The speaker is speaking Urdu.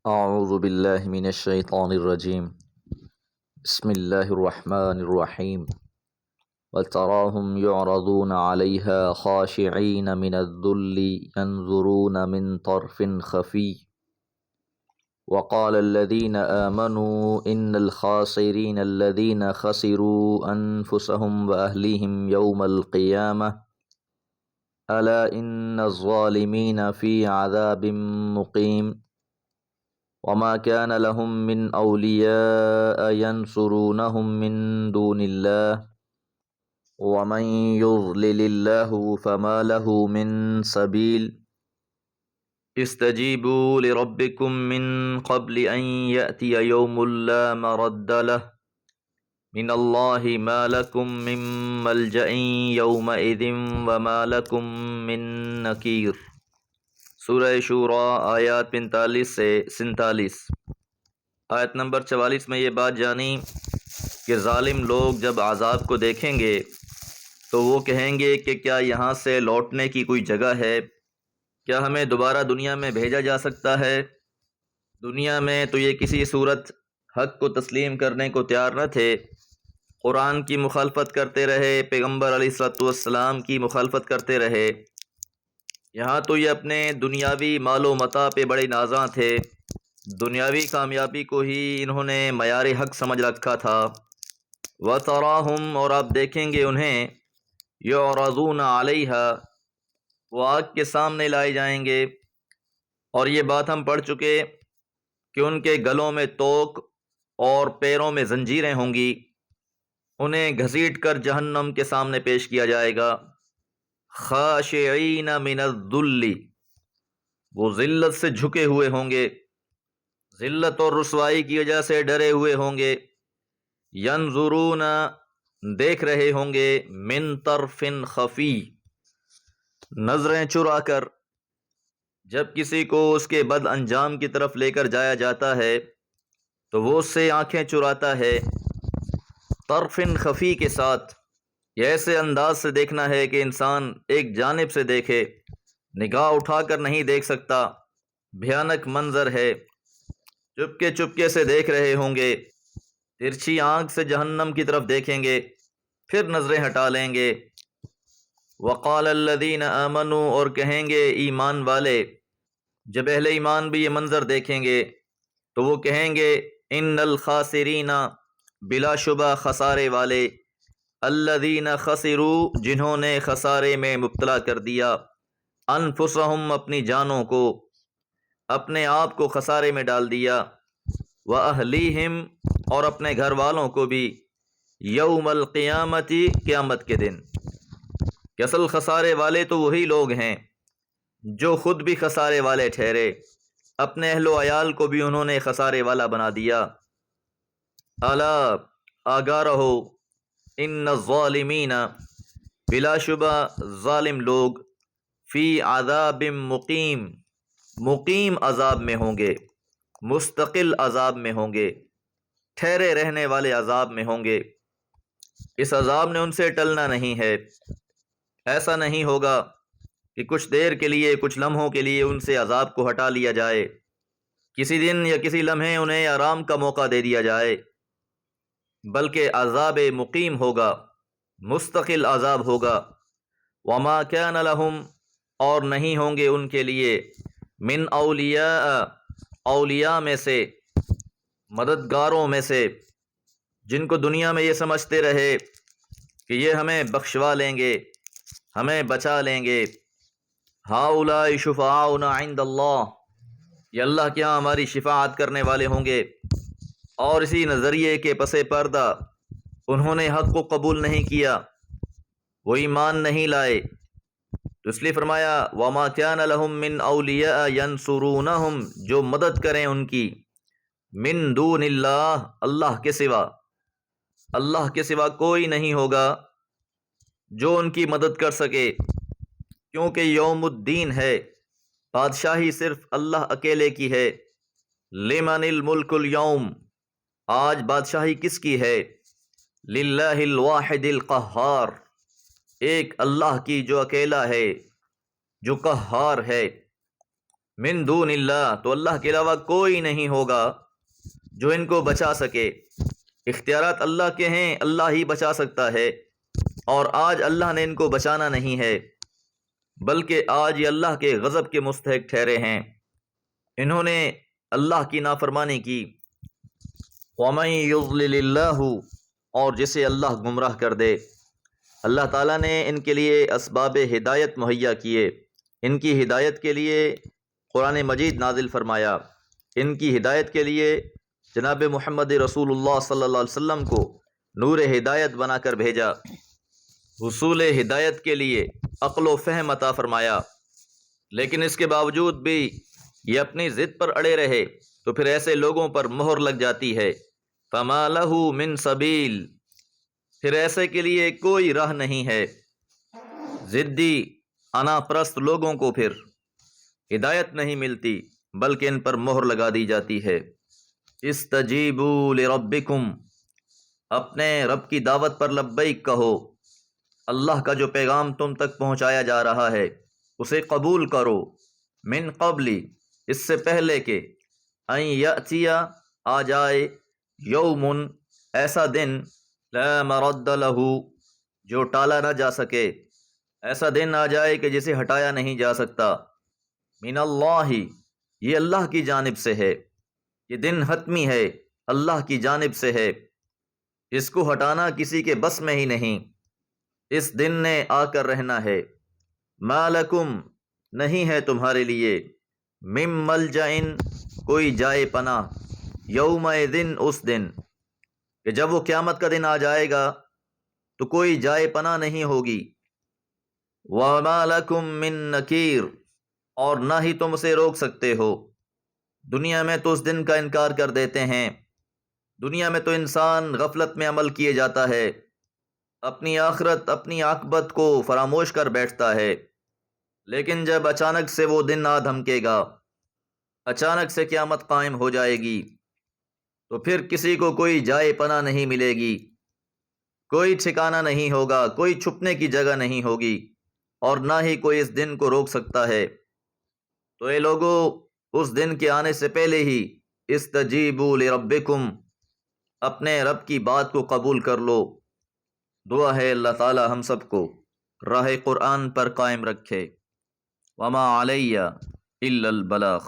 اعوذ باللہ من الشیطان الرجیم بسم اللہ الرحمن الرحیم وتراهم يعرضون عليها خاشعين من الذل ينظرون من طرف خفي وقال الذين آمنوا إن الخاسرين الذين خسروا أنفسهم وأهليهم يوم القيامة ألا إن الظالمين في عذاب مقيم وما كان لهم من أولياء ينصرونهم من دون الله ومن يضلل الله فما له من سبيل استجيبوا لربكم من قبل أن يأتي يوم لا مرد له من الله ما لكم من ملجأ يومئذ وما لكم من نكير۔ سورہ شورى آیات 45 سے 47۔ آیت نمبر 44 میں یہ بات جانی کہ ظالم لوگ جب عذاب کو دیکھیں گے تو وہ کہیں گے کہ کیا یہاں سے لوٹنے کی کوئی جگہ ہے؟ کیا ہمیں دوبارہ دنیا میں بھیجا جا سکتا ہے؟ دنیا میں تو یہ کسی صورت حق کو تسلیم کرنے کو تیار نہ تھے، قرآن کی مخالفت کرتے رہے، پیغمبر علیہ السلام کی مخالفت کرتے رہے۔ یہاں تو یہ اپنے دنیاوی مال و متاع پہ بڑے نازاں تھے، دنیاوی کامیابی کو ہی انہوں نے معیار حق سمجھ رکھا تھا۔ وَتَرَاهُمْ، اور آپ دیکھیں گے انہیں، يُعْرَضُونَ عَلَيْهَا، وہ آگ کے سامنے لائے جائیں گے۔ اور یہ بات ہم پڑھ چکے کہ ان کے گلوں میں توق اور پیروں میں زنجیریں ہوں گی، انہیں گھسیٹ کر جہنم کے سامنے پیش کیا جائے گا۔ خاشعین من الذل، وہ ذلت سے جھکے ہوئے ہوں گے، ذلت اور رسوائی کی وجہ سے ڈرے ہوئے ہوں گے۔ ینظرون، دیکھ رہے ہوں گے، من طرف خفی، نظریں چرا کر۔ جب کسی کو اس کے بد انجام کی طرف لے کر جایا جاتا ہے تو وہ اس سے آنکھیں چراتا ہے، طرف خفی کے ساتھ۔ یہ ایسے انداز سے دیکھنا ہے کہ انسان ایک جانب سے دیکھے، نگاہ اٹھا کر نہیں دیکھ سکتا، بھیانک منظر ہے۔ چپکے چپکے سے دیکھ رہے ہوں گے، ترچھی آنکھ سے جہنم کی طرف دیکھیں گے، پھر نظریں ہٹا لیں گے۔ وقال الذین آمنوا، اور کہیں گے ایمان والے، جب اہل ایمان بھی یہ منظر دیکھیں گے تو وہ کہیں گے ان الخاسرین، بلا شبہ خسارے والے، الذین خسروا، جنہوں نے خسارے میں مبتلا کر دیا، انفسہم، اپنی جانوں کو، اپنے آپ کو خسارے میں ڈال دیا، واہلیہم، اور اپنے گھر والوں کو بھی، یوم القیامت، قیامت کے دن۔ کہ اصل خسارے والے تو وہی لوگ ہیں جو خود بھی خسارے والے ٹھہرے، اپنے اہل و عیال کو بھی انہوں نے خسارے والا بنا دیا۔ الا، آگاہ رہو، ان الظالمین، بلا شبہ ظالم لوگ، فی عذاب مقیم، مقیم عذاب میں ہوں گے، مستقل عذاب میں ہوں گے، ٹھہرے رہنے والے عذاب میں ہوں گے۔ اس عذاب نے ان سے ٹلنا نہیں ہے۔ ایسا نہیں ہوگا کہ کچھ دیر کے لیے، کچھ لمحوں کے لیے ان سے عذاب کو ہٹا لیا جائے، کسی دن یا کسی لمحے انہیں آرام کا موقع دے دیا جائے، بلکہ عذاب مقیم ہوگا، مستقل عذاب ہوگا۔ وما کان لہم، اور نہیں ہوں گے ان کے لیے، من اولیاء، اولیاء میں سے، مددگاروں میں سے، جن کو دنیا میں یہ سمجھتے رہے کہ یہ ہمیں بخشوا لیں گے، ہمیں بچا لیں گے۔ ہؤلاء شفعاؤنا عند اللہ، یہ اللہ کے یہاں ہماری شفاعت کرنے والے ہوں گے۔ اور اسی نظریے کے پس پردہ انہوں نے حق کو قبول نہیں کیا، وہ ایمان نہیں لائے، تو اس لیے فرمایا وما كان لهم من اولیاء ینصرونہم، جو مدد کریں ان کی، من دون اللہ، اللہ کے سوا، اللہ کے سوا کوئی نہیں ہوگا جو ان کی مدد کر سکے، کیونکہ یوم الدین ہے، بادشاہی صرف اللہ اکیلے کی ہے۔ لمن الملک اليوم، آج بادشاہی کس کی ہے؟ للہ الواحد القہار، ایک اللہ کی جو اکیلا ہے، جو قہار ہے۔ من دون اللہ، تو اللہ کے علاوہ کوئی نہیں ہوگا جو ان کو بچا سکے۔ اختیارات اللہ کے ہیں، اللہ ہی بچا سکتا ہے، اور آج اللہ نے ان کو بچانا نہیں ہے، بلکہ آج یہ اللہ کے غضب کے مستحق ٹھہرے ہیں۔ انہوں نے اللہ کی نافرمانی کی۔ وَمَن يُضْلِلِ اللَّهُ، اور جسے اللہ گمراہ کر دے، اللہ تعالیٰ نے ان کے لیے اسباب ہدایت مہیا کیے، ان کی ہدایت کے لیے قرآن مجید نازل فرمایا، ان کی ہدایت کے لیے جناب محمد رسول اللہ صلی اللہ علیہ وسلم کو نور ہدایت بنا کر بھیجا، حصول ہدایت کے لیے عقل و فہم عطا فرمایا، لیکن اس کے باوجود بھی یہ اپنی ضد پر اڑے رہے تو پھر ایسے لوگوں پر مہر لگ جاتی ہے۔ فَمَا لَهُ مِن سَبِيلٍ، پھر ایسے کے لیے کوئی راہ نہیں ہے۔ ضدی انا پرست لوگوں کو پھر ہدایت نہیں ملتی، بلکہ ان پر مہر لگا دی جاتی ہے۔ استجیبوا لربکم، اپنے رب کی دعوت پر لبیک کہو، اللہ کا جو پیغام تم تک پہنچایا جا رہا ہے اسے قبول کرو، من قبل، اس سے پہلے کہ ان یأتی، آ جائے، یوم، ایسا دن، لا مرد لہ، جو ٹالا نہ جا سکے، ایسا دن آ جائے کہ جسے ہٹایا نہیں جا سکتا، من اللہ، یہ اللہ کی جانب سے ہے، یہ دن حتمی ہے، اللہ کی جانب سے ہے، اس کو ہٹانا کسی کے بس میں ہی نہیں، اس دن نے آ کر رہنا ہے۔ ما لکم، نہیں ہے تمہارے لیے، من ملجئن، کوئی جائے پناہ، یومئذ، اس دن کہ جب وہ قیامت کا دن آ جائے گا تو کوئی جائے پناہ نہیں ہوگی۔ وما لکم من نکیر، اور نہ ہی تم اسے روک سکتے ہو۔ دنیا میں تو اس دن کا انکار کر دیتے ہیں، دنیا میں تو انسان غفلت میں عمل کیے جاتا ہے، اپنی آخرت، اپنی عاقبت کو فراموش کر بیٹھتا ہے، لیکن جب اچانک سے وہ دن آ دھمکے گا، اچانک سے قیامت قائم ہو جائے گی، تو پھر کسی کو کوئی جائے پناہ نہیں ملے گی، کوئی ٹھکانہ نہیں ہوگا، کوئی چھپنے کی جگہ نہیں ہوگی، اور نہ ہی کوئی اس دن کو روک سکتا ہے۔ تو اے لوگو، اس دن کے آنے سے پہلے ہی استجیبوا لربکم، اپنے رب کی بات کو قبول کر لو۔ دعا ہے اللہ تعالی ہم سب کو راہ قرآن پر قائم رکھے۔ وما علیہ الا البلاغ۔